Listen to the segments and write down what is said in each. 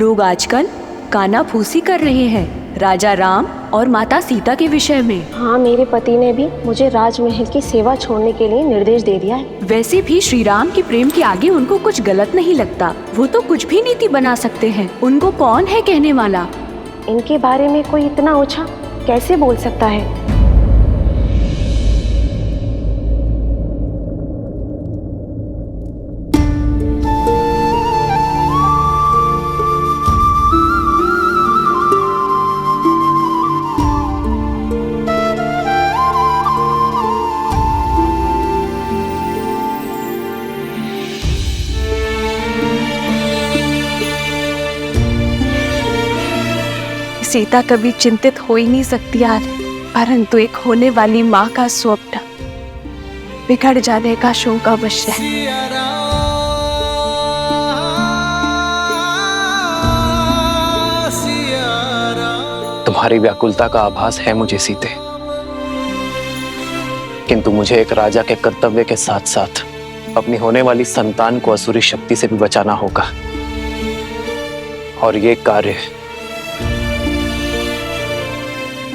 लोग आजकल कानाफूसी कर रहे हैं राजा राम और माता सीता के विषय में। हाँ, मेरे पति ने भी मुझे राजमहल की सेवा छोड़ने के लिए निर्देश दे दिया है। वैसे भी श्री राम के प्रेम के आगे उनको कुछ गलत नहीं लगता। वो तो कुछ भी नीति बना सकते हैं। उनको कौन है कहने वाला? इनके बारे में कोई इतना ओछा कैसे बोल सकता है? सीता कभी चिंतित हो ही नहीं सकती यार, परंतु एक होने वाली माँ का स्वप्न बिगड़ जाने का शोक अवश्य है। तुम्हारी व्याकुलता का आभास है मुझे सीते, किंतु मुझे एक राजा के कर्तव्य के साथ साथ अपनी होने वाली संतान को असुरी शक्ति से भी बचाना होगा, और ये कार्य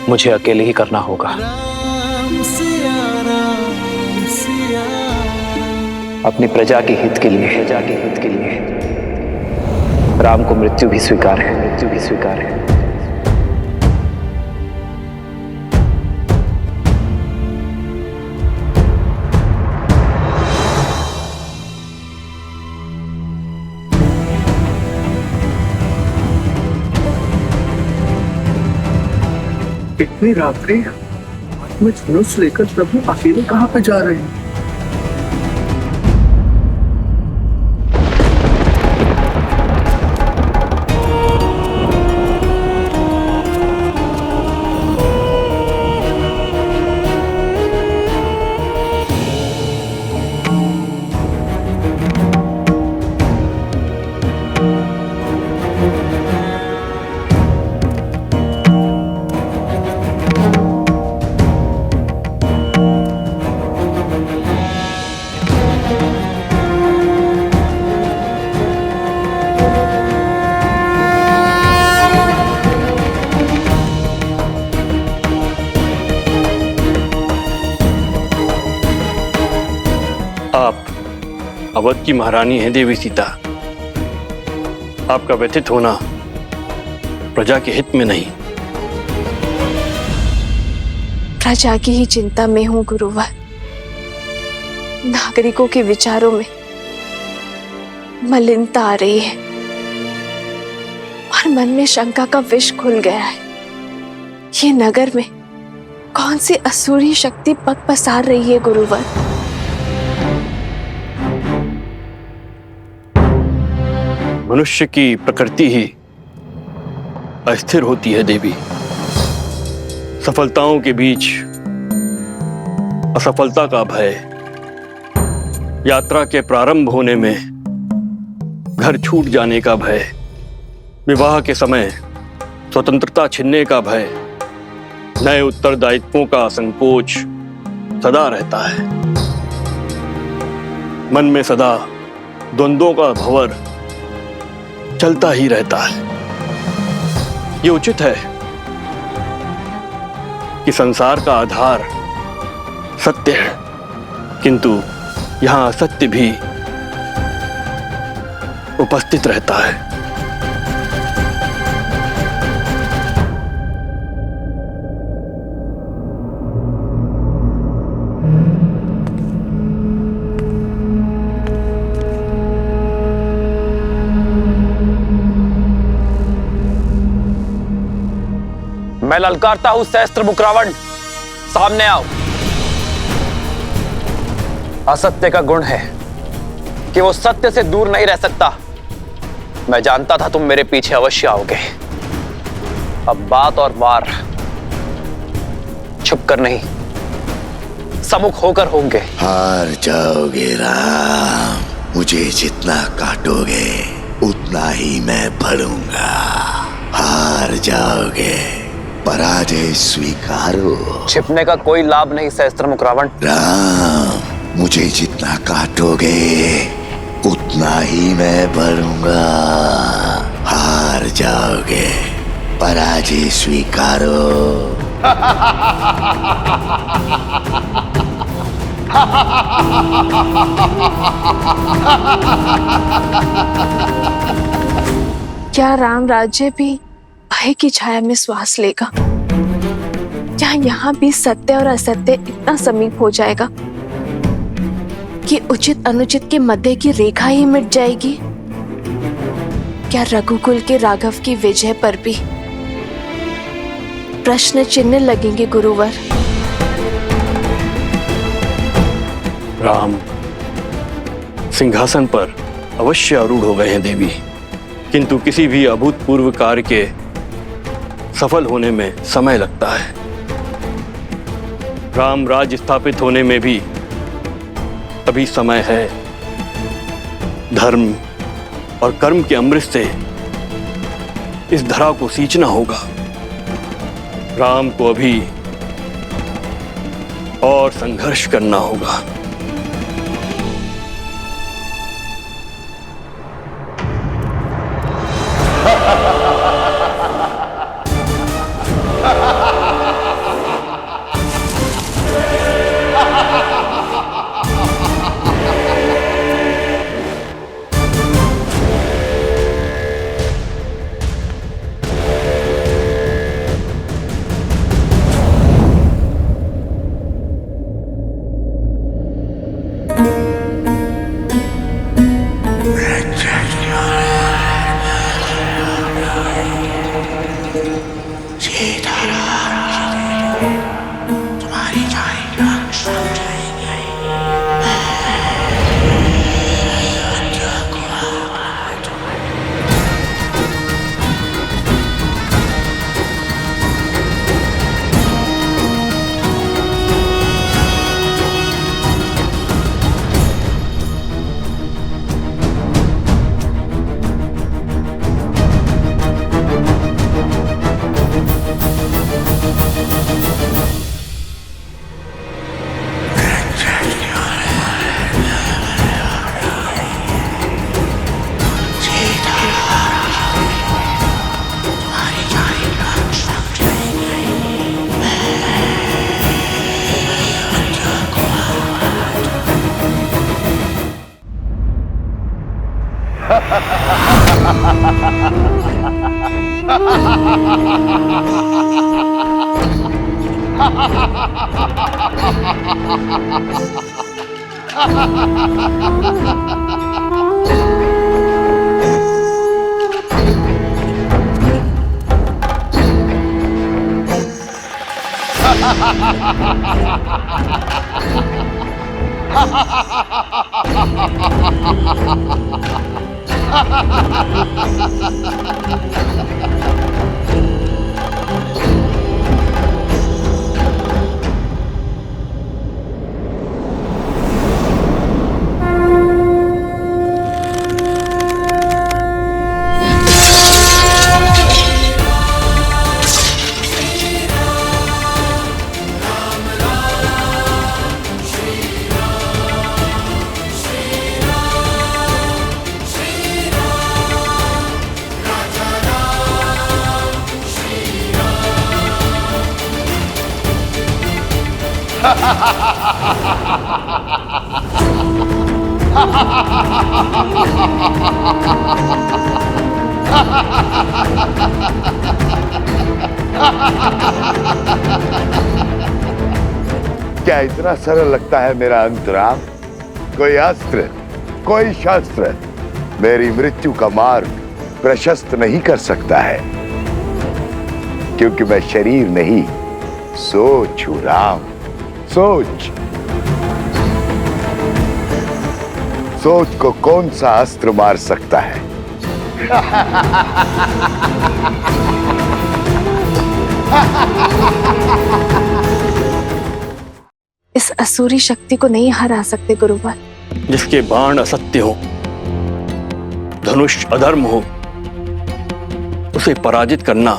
मुझे अकेले ही करना होगा। अपनी प्रजा के हित के लिए, राम को मृत्यु भी स्वीकार है। इतनी रात्रि में धनुष लेकर प्रभु अकेले कहाँ पे जा रहे हैं? आप अवध की महारानी हैं देवी सीता। आपका व्यथित होना प्रजा के हित में नहीं। प्रजा की ही चिंता में हूँ गुरुवर। नागरिकों के विचारों में मलिनता आ रही है और मन में शंका का विष खुल गया है। ये नगर में कौन सी असुरी शक्ति पग पसार रही है गुरुवर? मनुष्य की प्रकृति ही अस्थिर होती है देवी। सफलताओं के बीच असफलता का भय, यात्रा के प्रारंभ होने में घर छूट जाने का भय, विवाह के समय स्वतंत्रता छिनने का भय, नए उत्तरदायित्वों का संकोच सदा रहता है। मन में सदा द्वंद्वों का भंवर चलता ही रहता है। ये उचित है कि संसार का आधार सत्य है, किंतु यहां असत्य भी उपस्थित रहता है। मैं ललकारता हूं सहस्त्र मुख रावण, सामने आओ। असत्य का गुण है कि वो सत्य से दूर नहीं रह सकता। मैं जानता था तुम मेरे पीछे अवश्य आओगे। अब बात और वार छुप कर नहीं, सम्मुख होकर होंगे। हार जाओगे राम, मुझे जितना काटोगे उतना ही मैं बढ़ूंगा। हार जाओगे, पराजय स्वीकारो। छिपने का कोई लाभ नहीं सहस्त्रमुख रावण। राम, मुझे जितना काटोगे उतना ही मैं बढ़ूंगा। हार हार जाओगे, पराजय स्वीकारो। क्या राम राज्य भी भय की छाया में श्वास लेगा? क्या यहाँ भी सत्य और असत्य इतना समीप हो जाएगा कि उचित अनुचित के मध्य की रेखा ही मिट जाएगी? क्या रघुकुल के राघव की विजय पर भी प्रश्न चिन्ह लगेंगे गुरुवर? राम सिंहासन पर अवश्य आरूढ़ हो गए हैं देवी, किंतु किसी भी अभूतपूर्व कार्य के सफल होने में समय लगता है। राम राज्य स्थापित होने में भी अभी समय है। धर्म और कर्म के अमृत से इस धरा को सींचना होगा। राम को अभी और संघर्ष करना होगा। क्या इतना सरल लगता है मेरा अंतराम? कोई अस्त्र, कोई शस्त्र मेरी मृत्यु का मार्ग प्रशस्त नहीं कर सकता है, क्योंकि मैं शरीर नहीं, सोच हूं राम, सोच। सोच को कौन सा अस्त्र मार सकता है? इस असुरी शक्ति को नहीं हरा सकते गुरुवर। जिसके बाण असत्य हो, धनुष अधर्म हो, उसे पराजित करना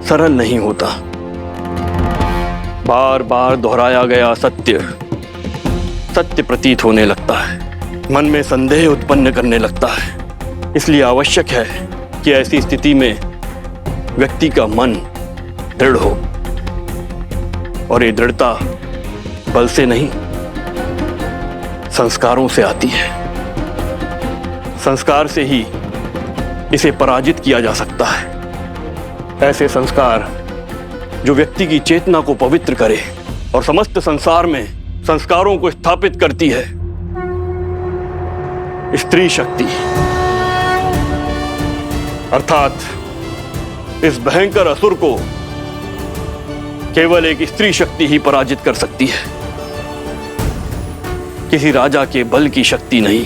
सरल नहीं होता। बार बार दोहराया गया सत्य सत्य प्रतीत होने लगता है, मन में संदेह उत्पन्न करने लगता है। इसलिए आवश्यक है कि ऐसी स्थिति में व्यक्ति का मन दृढ़ हो, और ये दृढ़ता बल से नहीं, संस्कारों से आती है। संस्कार से ही इसे पराजित किया जा सकता है। ऐसे संस्कार जो व्यक्ति की चेतना को पवित्र करे और समस्त संसार में संस्कारों को स्थापित करती है। स्त्री शक्ति, अर्थात इस भयंकर असुर को केवल एक स्त्री शक्ति ही पराजित कर सकती है, किसी राजा के बल की शक्ति नहीं।